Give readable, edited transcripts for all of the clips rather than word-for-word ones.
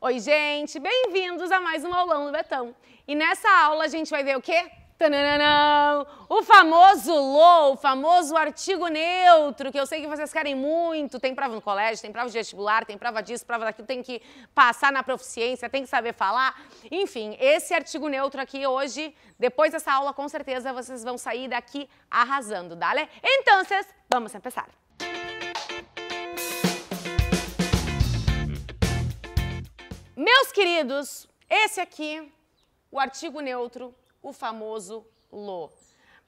Oi, gente! Bem-vindos a mais um aulão do Betão. E nessa aula a gente vai ver o quê? Tananana! O famoso LO, o famoso artigo neutro, que eu sei que vocês querem muito. Tem prova no colégio, tem prova de vestibular, tem prova disso, prova daquilo, tem que passar na proficiência, tem que saber falar. Enfim, esse artigo neutro aqui hoje, depois dessa aula, com certeza vocês vão sair daqui arrasando, dale? Então, vamos começar. Meus queridos, esse aqui, o artigo neutro, o famoso LO.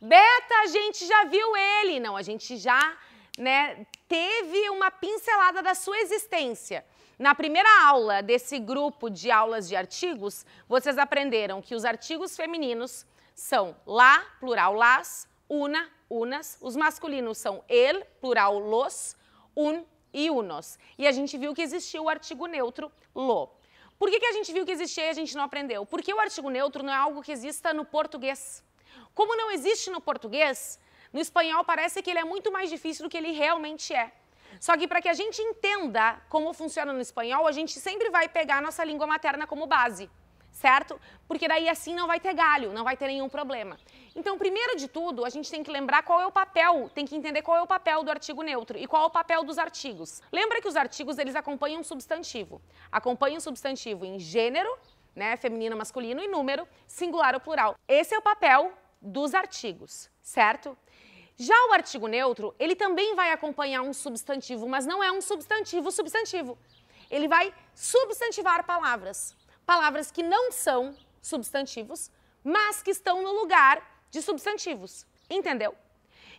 Beta, a gente já viu ele. Não, a gente já, teve uma pincelada da sua existência. Na primeira aula desse grupo de aulas de artigos, vocês aprenderam que os artigos femininos são lá, plural las, una, unas. Os masculinos são el, plural los, un e unos. E a gente viu que existia o artigo neutro LO. Por que a gente viu que existia e a gente não aprendeu? Porque o artigo neutro não é algo que exista no português. Como não existe no português, no espanhol parece que ele é muito mais difícil do que ele realmente é. Só que para que a gente entenda como funciona no espanhol, a gente sempre vai pegar a nossa língua materna como base, certo? Porque daí assim não vai ter galho, não vai ter nenhum problema. Então, primeiro de tudo, a gente tem que lembrar qual é o papel, tem que entender qual é o papel do artigo neutro e qual é o papel dos artigos. Lembra que os artigos, eles acompanham um substantivo. Acompanham um substantivo em gênero, feminino, masculino, e número, singular ou plural. Esse é o papel dos artigos, certo? Já o artigo neutro, ele também vai acompanhar um substantivo, mas não é um substantivo. Ele vai substantivar palavras. Palavras que não são substantivos, mas que estão no lugar de substantivos. Entendeu?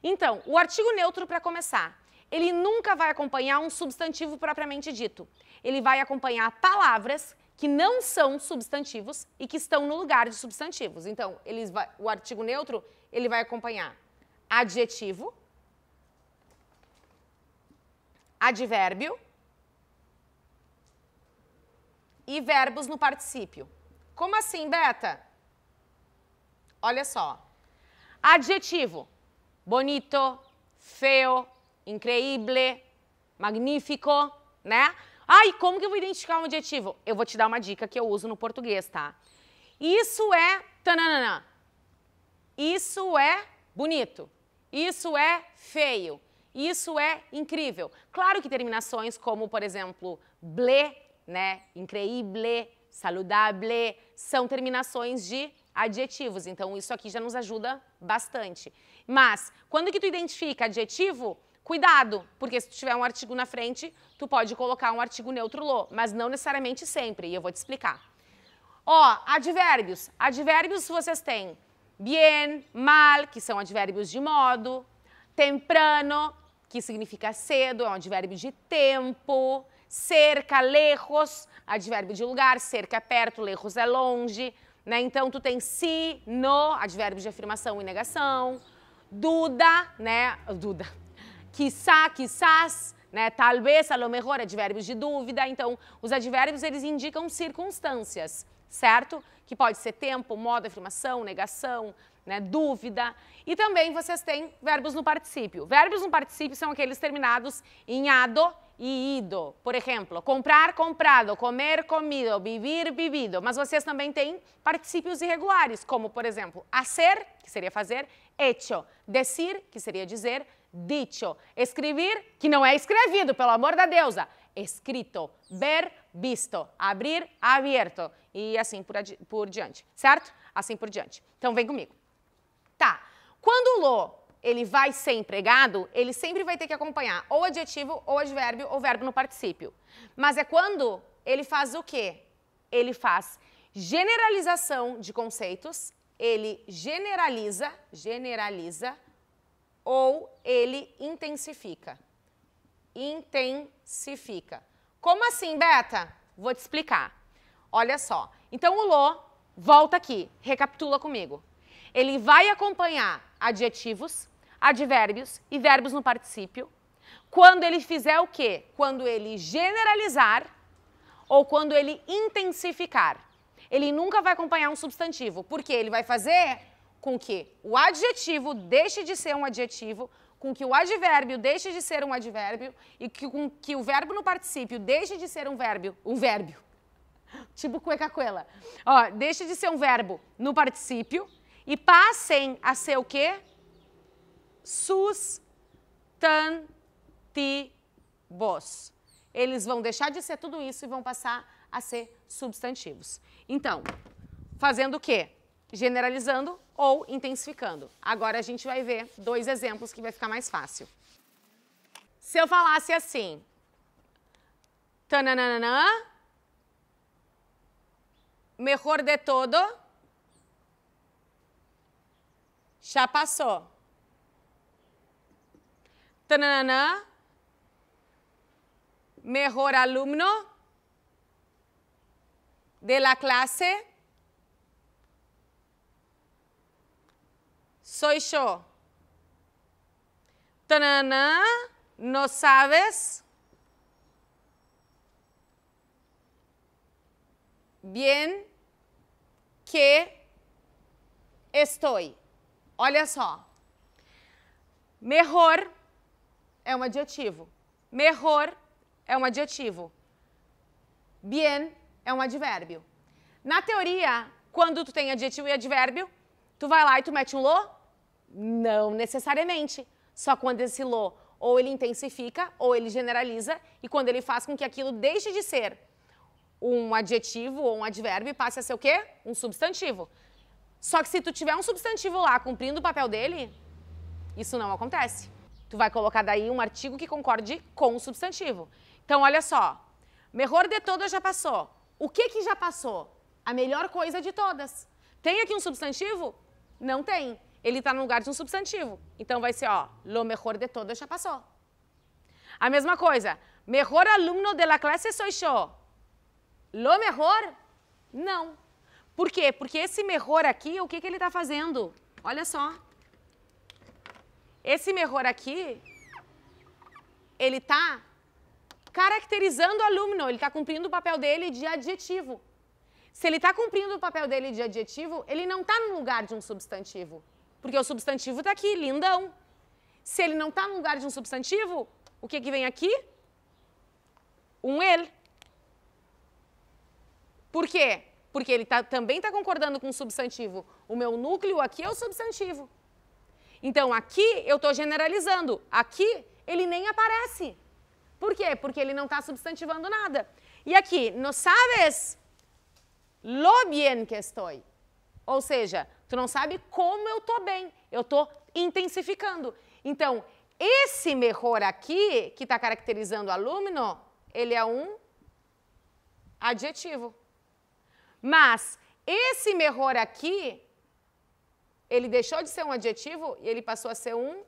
Então, o artigo neutro, para começar, ele nunca vai acompanhar um substantivo propriamente dito. Ele vai acompanhar palavras que não são substantivos e que estão no lugar de substantivos. Então, o artigo neutro, ele vai acompanhar adjetivo, advérbio e verbos no particípio. Como assim, Beta? Olha só. Adjetivo: bonito, feo, increíble, magnífico, Ai, como que eu vou identificar um adjetivo? Eu vou te dar uma dica que eu uso no português, tá? Isso é tananana. Isso é bonito. Isso é feio. Isso é incrível. Claro que terminações como, por exemplo, ble, increíble, saludable, são terminações de adjetivos. Então, isso aqui já nos ajuda bastante. Mas, quando que tu identifica adjetivo, cuidado, porque se tu tiver um artigo na frente, tu pode colocar um artigo neutro LO, mas não necessariamente sempre, e eu vou te explicar. Ó, advérbios. Advérbios vocês têm bien, mal, que são advérbios de modo, temprano, que significa cedo, é um advérbio de tempo, cerca, lejos, advérbio de lugar, cerca é perto, lejos é longe, Então, tu tem si, no, advérbios de afirmação e negação, duda, duda, quizá, quizás, talvez, a lo mejor, advérbios de dúvida. Então, os advérbios, eles indicam circunstâncias, certo? Que pode ser tempo, modo, afirmação, negação, dúvida. E também vocês têm verbos no particípio. Verbos no particípio são aqueles terminados em ado e ido. Por exemplo, comprar, comprado, comer, comido, vivir, vivido. Mas vocês também têm particípios irregulares, como, por exemplo, hacer, que seria fazer, hecho, decir, que seria dizer, dicho, escrever, que não é escrevido, pelo amor da deusa, escrito, ver, visto, abrir, abierto, e assim por diante, certo? Assim por diante. Então, vem comigo. Tá, quando o LO ele vai ser empregado, ele sempre vai ter que acompanhar ou adjetivo, ou advérbio, ou verbo no particípio. Mas é quando ele faz o quê? Ele faz generalização de conceitos, ele generaliza, ou ele intensifica. Intensifica. Como assim, Beta? Vou te explicar. Olha só. Então, o LO, volta aqui, recapitula comigo. Ele vai acompanhar adjetivos, advérbios e verbos no particípio. Quando ele fizer o quê? Quando ele generalizar ou quando ele intensificar. Ele nunca vai acompanhar um substantivo, porque ele vai fazer com que o adjetivo deixe de ser um adjetivo, com que o advérbio deixe de ser um advérbio e com que o verbo no particípio deixe de ser um verbo. Tipo cueca-cuela. Ó, deixa de ser um verbo no particípio e passem a ser o quê? Substantivos. Eles vão deixar de ser tudo isso e vão passar a ser substantivos. Então, fazendo o quê? Generalizando ou intensificando. Agora a gente vai ver 2 exemplos que vai ficar mais fácil. Se eu falasse assim, tananana, mejor de todo, já passou. Tananana, mejor alumno de la clase soy yo. Tanana, no sabes bien que estoy. Olha só. Mejor é um adjetivo. Mejor é um adjetivo. Bien é um advérbio. Na teoria, quando tu tem adjetivo e advérbio, tu vai lá e tu mete um lo? Não necessariamente. Só quando esse lo ou ele intensifica ou ele generaliza e quando ele faz com que aquilo deixe de ser um adjetivo ou um advérbio e passe a ser o quê? Um substantivo. Só que se tu tiver um substantivo lá cumprindo o papel dele, isso não acontece. Tu vai colocar daí um artigo que concorde com o substantivo. Então, olha só. Mejor de todo já passou. O que já passou? A melhor coisa de todas. Tem aqui um substantivo? Não tem. Ele está no lugar de um substantivo. Então, vai ser, ó, lo mejor de todo já passou. A mesma coisa. Mejor alumno de la clase soy yo. Lo mejor? Não. Por quê? Porque esse mejor aqui, o que ele está fazendo? Olha só. Esse mejor aqui, ele está caracterizando o aluno, ele está cumprindo o papel dele de adjetivo. Se ele está cumprindo o papel dele de adjetivo, ele não está no lugar de um substantivo. Porque o substantivo está aqui, lindão. Se ele não está no lugar de um substantivo, o que vem aqui? Um ele. Por quê? Porque ele também está concordando com o substantivo. O meu núcleo aqui é o substantivo. Então, aqui eu estou generalizando. Aqui ele nem aparece. Por quê? Porque ele não está substantivando nada. E aqui, no sabes lo bien que estoy. Ou seja, tu não sabe como eu estou bem. Eu estou intensificando. Então, esse mejor aqui, que está caracterizando o aluno, ele é um adjetivo. Mas esse mejor aqui, ele deixou de ser um adjetivo e ele passou a ser um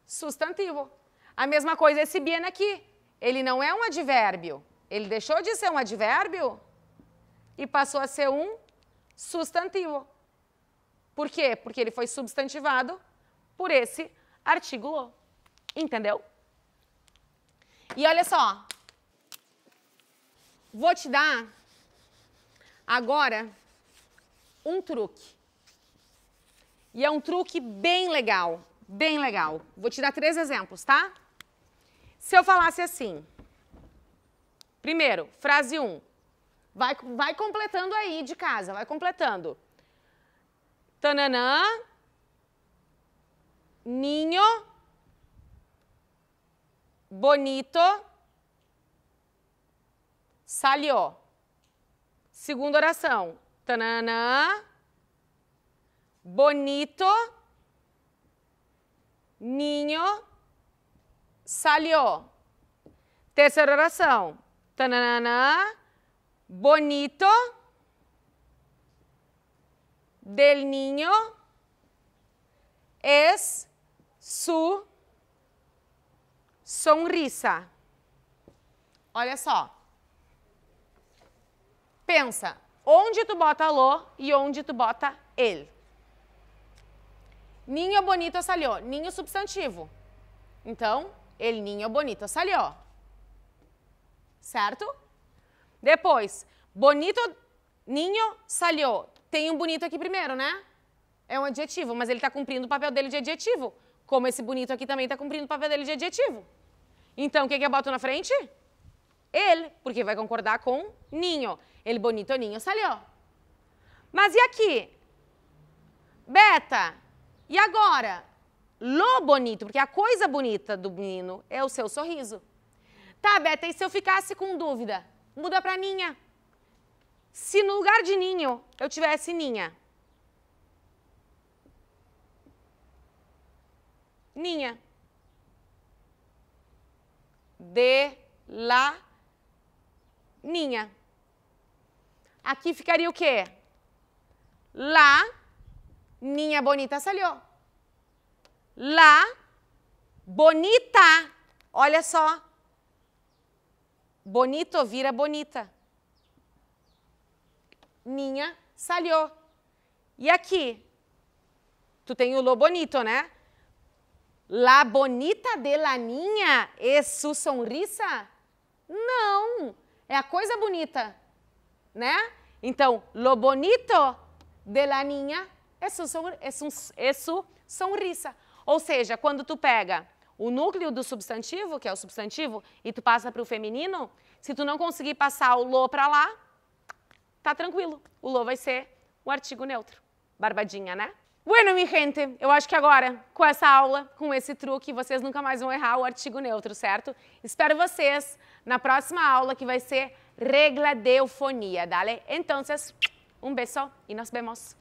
substantivo. A mesma coisa esse bien aqui. Ele não é um advérbio. Ele deixou de ser um advérbio e passou a ser um substantivo. Por quê? Porque ele foi substantivado por esse artigo lo. Entendeu? E olha só. Vou te dar agora um truque. E é um truque bem legal, bem legal. Vou te dar 3 exemplos, tá? Se eu falasse assim, primeiro, frase 1, vai completando aí de casa, vai completando. Tananã, niño, bonito, salió. Segunda oração, tananã, bonito, niño, salió. Terceira oração. Tananana, bonito, del niño, es su sonrisa. Olha só. Pensa, onde tu bota lo e onde tu bota ele. Niño bonito salió. Niño substantivo. Então, el niño bonito salió. Certo? Depois, bonito, niño salió. Tem um bonito aqui primeiro, né? É um adjetivo, mas ele está cumprindo o papel dele de adjetivo. Como esse bonito aqui também está cumprindo o papel dele de adjetivo. Então, o que eu boto na frente? ele, porque vai concordar com ninho. El bonito niño salió. Mas e aqui? Beta, e agora? Lo bonito, porque a coisa bonita do menino é o seu sorriso. Tá, Beta, e se eu ficasse com dúvida? Muda para ninha. Se no lugar de ninho eu tivesse ninha. Ninha. De la ninha. Aqui ficaria o quê? La niña bonita salió. La bonita. Olha só. Bonito vira bonita. Niña salió. E aqui? Tu tem o lo bonito, né? La bonita de la niña es su sonrisa? Não, é a coisa bonita, né? Então, lo bonito de la niña es su sonrisa. Ou seja, quando tu pega o núcleo do substantivo, que é o substantivo, e tu passa para o feminino, se tu não conseguir passar o lo para lá, tá tranquilo. O lo vai ser o artigo neutro. Barbadinha, né? Bueno, mi gente, eu acho que agora, com essa aula, com esse truque, vocês nunca mais vão errar o artigo neutro, certo? Espero vocês na próxima aula, que vai ser regla de eufonia, dale? Entonces, um beso e nos vemos.